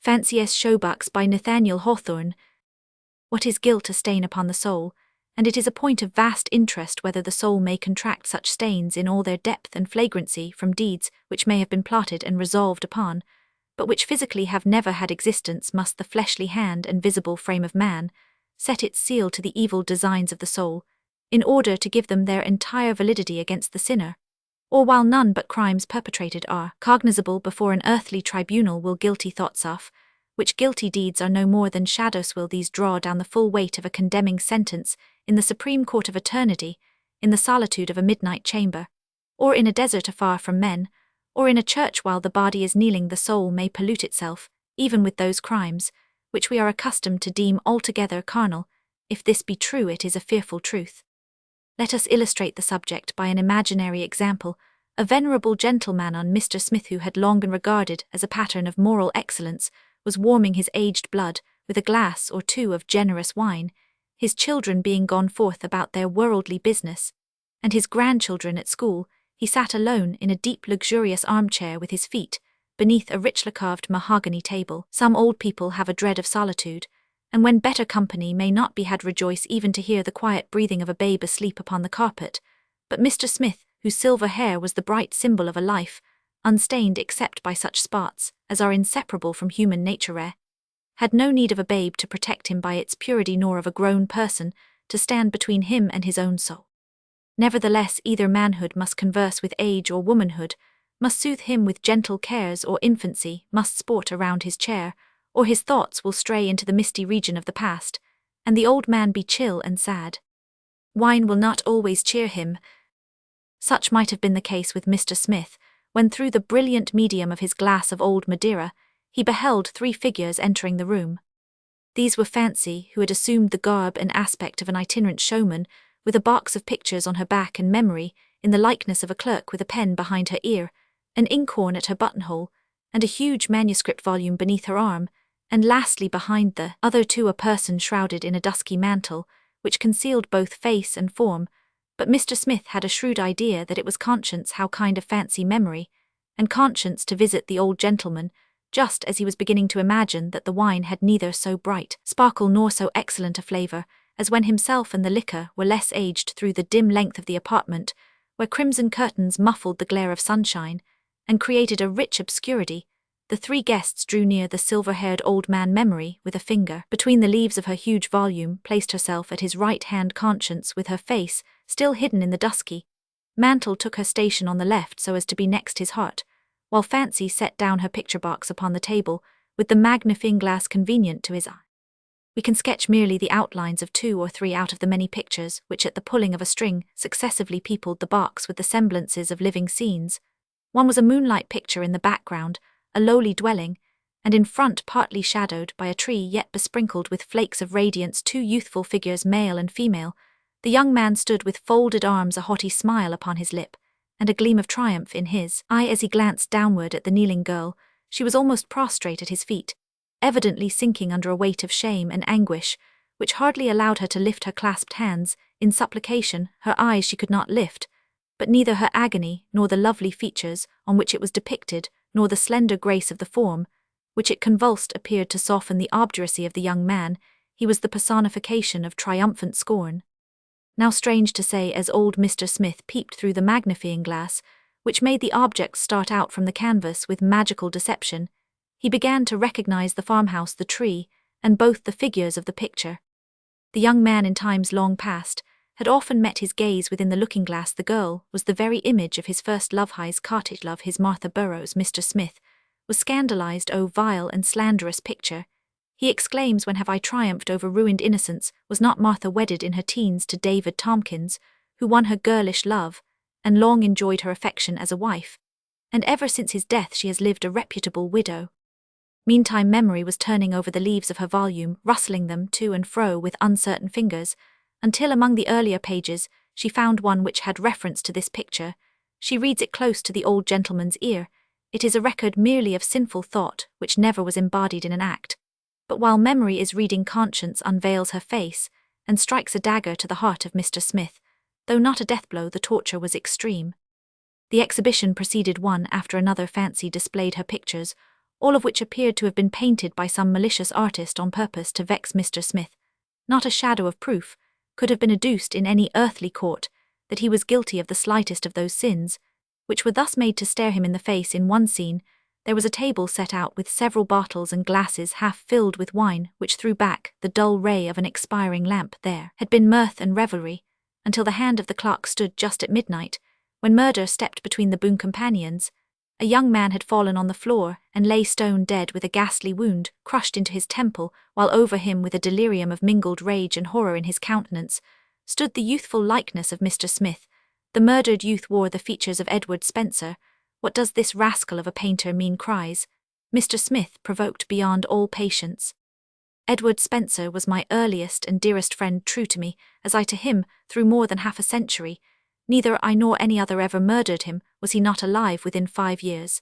FANCYS Showbucks by Nathaniel Hawthorne. What is guilt a stain upon the soul? And it is a point of vast interest whether the soul may contract such stains in all their depth and flagrancy from deeds which may have been plotted and resolved upon, but which physically have never had existence. Must the fleshly hand and visible frame of man set its seal to the evil designs of the soul, in order to give them their entire validity against the sinner? Or while none but crimes perpetrated are cognizable before an earthly tribunal, will guilty thoughts of, which guilty deeds are no more than shadows, will these draw down the full weight of a condemning sentence in the supreme court of eternity, in the solitude of a midnight chamber, or in a desert afar from men, or in a church while the body is kneeling? The soul may pollute itself, even with those crimes, which we are accustomed to deem altogether carnal. If this be true, it is a fearful truth. Let us illustrate the subject by an imaginary example. A venerable gentleman, on Mr. Smith, who had long been regarded as a pattern of moral excellence, was warming his aged blood with a glass or two of generous wine, his children being gone forth about their worldly business, and his grandchildren at school. He sat alone in a deep luxurious armchair with his feet beneath a richly carved mahogany table. Some old people have a dread of solitude, and when better company may not be had, rejoice even to hear the quiet breathing of a babe asleep upon the carpet. But Mr. Smith, whose silver hair was the bright symbol of a life, unstained except by such spots as are inseparable from human nature, had no need of a babe to protect him by its purity, nor of a grown person to stand between him and his own soul. Nevertheless, either manhood must converse with age, or womanhood must soothe him with gentle cares, or infancy must sport around his chair, or his thoughts will stray into the misty region of the past, and the old man be chill and sad. Wine will not always cheer him. Such might have been the case with Mr. Smith, when through the brilliant medium of his glass of old Madeira, he beheld three figures entering the room. These were Fancy, who had assumed the garb and aspect of an itinerant showman, with a box of pictures on her back, and Memory, in the likeness of a clerk with a pen behind her ear, an inkhorn at her buttonhole, and a huge manuscript volume beneath her arm, and lastly behind the other two a person shrouded in a dusky mantle, which concealed both face and form. But Mr. Smith had a shrewd idea that it was Conscience, how kind of Fancy Memory, and Conscience to visit the old gentleman, just as he was beginning to imagine that the wine had neither so bright sparkle nor so excellent a flavour as when himself and the liquor were less aged. Through the dim length of the apartment, where crimson curtains muffled the glare of sunshine and created a rich obscurity, the three guests drew near. The silver-haired old man Memory, with a finger between the leaves of her huge volume, placed herself at his right hand. Conscience, with her face still hidden in the dusky mantle, took her station on the left so as to be next his heart, while Fancy set down her picture box upon the table, with the magnifying glass convenient to his eye. We can sketch merely the outlines of 2 or 3 out of the many pictures which, at the pulling of a string, successively peopled the box with the semblances of living scenes. One was a moonlight picture in the background, a lowly dwelling, and in front, partly shadowed by a tree yet besprinkled with flakes of radiance, 2 youthful figures, male and female. The young man stood with folded arms, a haughty smile upon his lip, and a gleam of triumph in his eye as he glanced downward at the kneeling girl. She was almost prostrate at his feet, evidently sinking under a weight of shame and anguish, which hardly allowed her to lift her clasped hands in supplication. Her eyes she could not lift, but neither her agony, nor the lovely features on which it was depicted, nor the slender grace of the form which it convulsed, appeared to soften the obduracy of the young man. He was the personification of triumphant scorn. Now, strange to say, as old Mr. Smith peeped through the magnifying glass, which made the objects start out from the canvas with magical deception, he began to recognize the farmhouse, the tree, and both the figures of the picture. The young man, in times long past, had often met his gaze within the looking-glass. The girl was the very image of his first love, his cottage love, his Martha Burrows. Mr. Smith was scandalized. "O vile and slanderous picture," he exclaims, "when have I triumphed over ruined innocence? Was not Martha wedded in her teens to David Tompkins, who won her girlish love, and long enjoyed her affection as a wife? And ever since his death she has lived a reputable widow." Meantime Memory was turning over the leaves of her volume, rustling them to and fro with uncertain fingers, until among the earlier pages she found one which had reference to this picture. She reads it close to the old gentleman's ear. It is a record merely of sinful thought, which never was embodied in an act. But while Memory is reading, Conscience unveils her face, and strikes a dagger to the heart of Mr. Smith. Though not a death blow, the torture was extreme. The exhibition proceeded one after another. Fancy displayed her pictures, all of which appeared to have been painted by some malicious artist on purpose to vex Mr. Smith. Not a shadow of proof could have been adduced in any earthly court that he was guilty of the slightest of those sins, which were thus made to stare him in the face. In one scene, there was a table set out with several bottles and glasses half filled with wine, which threw back the dull ray of an expiring lamp. There had been mirth and revelry, until the hand of the clock stood just at midnight, when murder stepped between the boon companions. A young man had fallen on the floor and lay stone dead with a ghastly wound crushed into his temple, while over him, with a delirium of mingled rage and horror in his countenance, stood the youthful likeness of Mr. Smith. The murdered youth wore the features of Edward Spencer. "What does this rascal of a painter mean?" cries Mr. Smith, provoked beyond all patience. Edward Spencer was my earliest and dearest friend, true to me, as I to him, through more than half a century. Neither I nor any other ever murdered him. Was he not alive within 5 years?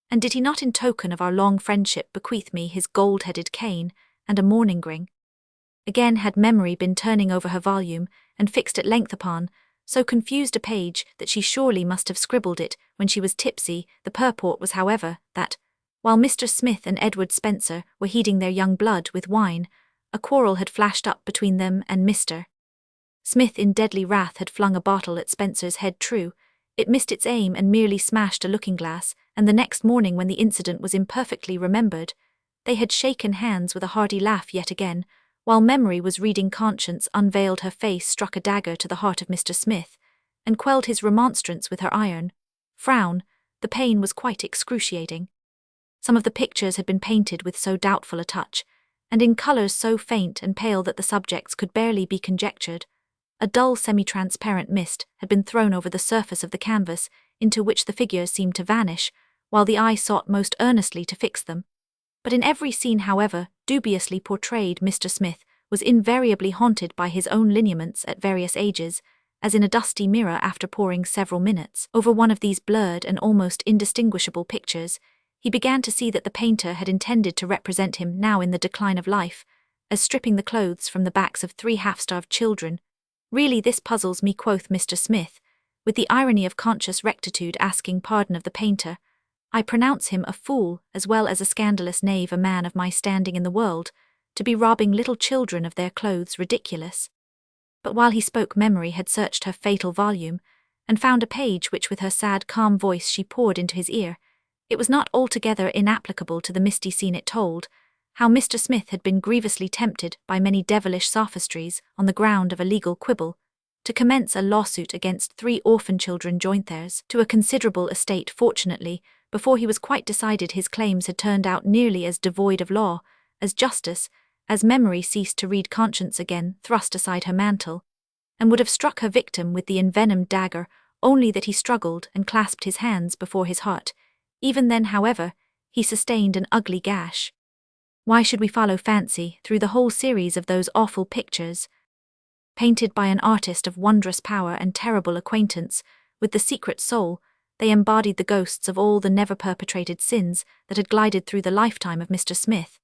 And did he not, in token of our long friendship, bequeath me his gold-headed cane and a mourning ring? Again had memory been turning over her volume, and fixed at length upon so confused a page that she surely must have scribbled it when she was tipsy. The purport was, however, that, while Mr. Smith and Edward Spencer were heating their young blood with wine, a quarrel had flashed up between them and Mr. Smith. In deadly wrath had flung a bottle at Spencer's head. True, it missed its aim and merely smashed a looking-glass, and the next morning, when the incident was imperfectly remembered, they had shaken hands with a hearty laugh yet again. While memory was reading, conscience unveiled her face, struck a dagger to the heart of Mr. Smith, and quelled his remonstrance with her iron frown. The pain was quite excruciating. Some of the pictures had been painted with so doubtful a touch, and in colours so faint and pale that the subjects could barely be conjectured. A dull semi-transparent mist had been thrown over the surface of the canvas, into which the figures seemed to vanish, while the eye sought most earnestly to fix them. But in every scene, however dubiously portrayed, Mr. Smith was invariably haunted by his own lineaments at various ages, as in a dusty mirror. After poring several minutes over one of these blurred and almost indistinguishable pictures, he began to see that the painter had intended to represent him, now in the decline of life, as stripping the clothes from the backs of 3 half-starved children. "Really, this puzzles me," quoth Mr. Smith, with the irony of conscious rectitude, asking pardon of the painter. "I pronounce him a fool as well as a scandalous knave, a man of my standing in the world, to be robbing little children of their clothes. Ridiculous." But while he spoke, memory had searched her fatal volume, and found a page which, with her sad, calm voice, she poured into his ear. It was not altogether inapplicable to the misty scene. It told how Mr. Smith had been grievously tempted by many devilish sophistries, on the ground of a legal quibble, to commence a lawsuit against 3 orphan children joint theirs to a considerable estate. Fortunately, before he was quite decided, his claims had turned out nearly as devoid of law as justice, as memory ceased to read. Conscience again thrust aside her mantle, and would have struck her victim with the envenomed dagger, only that he struggled and clasped his hands before his heart. Even then, however, he sustained an ugly gash. Why should we follow fancy through the whole series of those awful pictures, painted by an artist of wondrous power and terrible acquaintance with the secret soul? They embodied the ghosts of all the never perpetrated sins that had glided through the lifetime of Mr. Smith.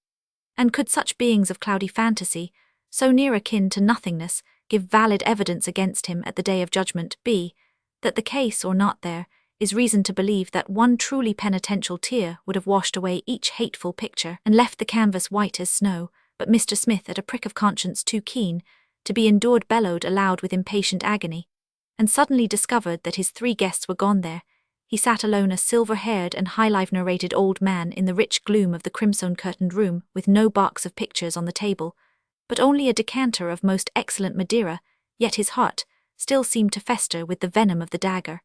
And could such beings of cloudy fantasy, so near akin to nothingness, give valid evidence against him at the day of judgment? Be that the case or not, there is reason to believe that one truly penitential tear would have washed away each hateful picture and left the canvas white as snow. But Mr. Smith, at a prick of conscience too keen to be endured, bellowed aloud with impatient agony, and suddenly discovered that his 3 guests were gone. There he sat alone, a silver-haired and high-life-narrated old man, in the rich gloom of the crimson-curtained room, with no box of pictures on the table, but only a decanter of most excellent Madeira. Yet his heart still seemed to fester with the venom of the dagger.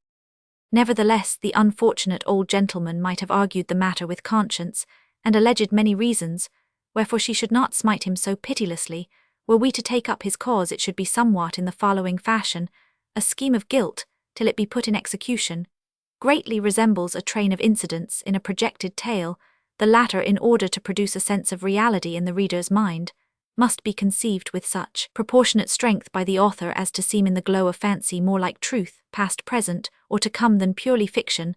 Nevertheless, the unfortunate old gentleman might have argued the matter with conscience, and alleged many reasons wherefore she should not smite him so pitilessly. Were we to take up his cause, it should be somewhat in the following fashion: a scheme of guilt, till it be put in execution, greatly resembles a train of incidents in a projected tale. The latter, in order to produce a sense of reality in the reader's mind, must be conceived with such proportionate strength by the author as to seem in the glow of fancy more like truth, past, present, or to come, than purely fiction.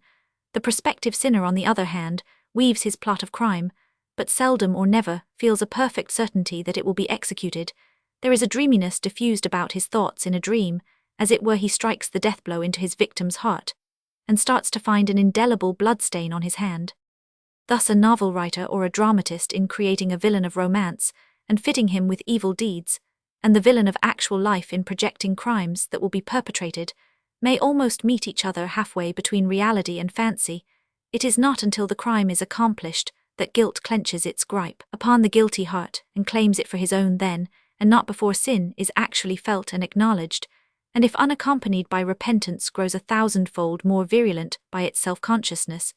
The prospective sinner, on the other hand, weaves his plot of crime, but seldom or never feels a perfect certainty that it will be executed. There is a dreaminess diffused about his thoughts in a dream, as it were he strikes the death blow into his victim's heart, and starts to find an indelible bloodstain on his hand. Thus a novel writer or a dramatist in creating a villain of romance and fitting him with evil deeds, and the villain of actual life in projecting crimes that will be perpetrated, may almost meet each other halfway between reality and fancy. It is not until the crime is accomplished that guilt clenches its gripe upon the guilty heart and claims it for his own then, and not before sin is actually felt and acknowledged, and if unaccompanied by repentance grows 1,000-fold more virulent by its self-consciousness.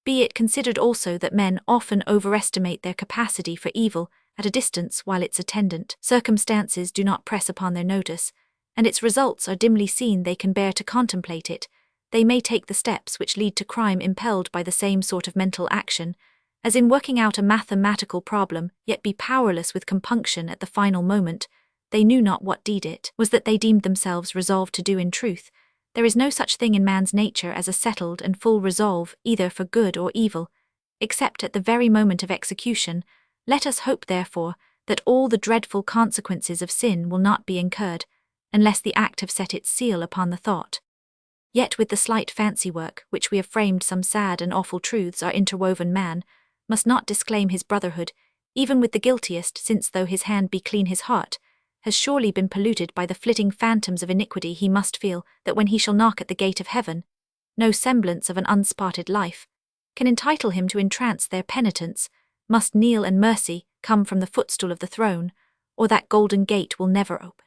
Be it considered also that men often overestimate their capacity for evil at a distance while its attendant circumstances do not press upon their notice, and its results are dimly seen they can bear to contemplate it. They may take the steps which lead to crime impelled by the same sort of mental action, as in working out a mathematical problem, yet be powerless with compunction at the final moment. They knew not what deed it was that they deemed themselves resolved to do in truth. There is no such thing in man's nature as a settled and full resolve either for good or evil, except at the very moment of execution. Let us hope, therefore, that all the dreadful consequences of sin will not be incurred, unless the act have set its seal upon the thought. Yet with the slight fancy work which we have framed some sad and awful truths are interwoven, man must not disclaim his brotherhood, even with the guiltiest, since though his hand be clean his heart has surely been polluted by the flitting phantoms of iniquity. He must feel that when he shall knock at the gate of heaven, no semblance of an unspotted life can entitle him to entrance their penitence, must kneel and mercy come from the footstool of the throne, or that golden gate will never open.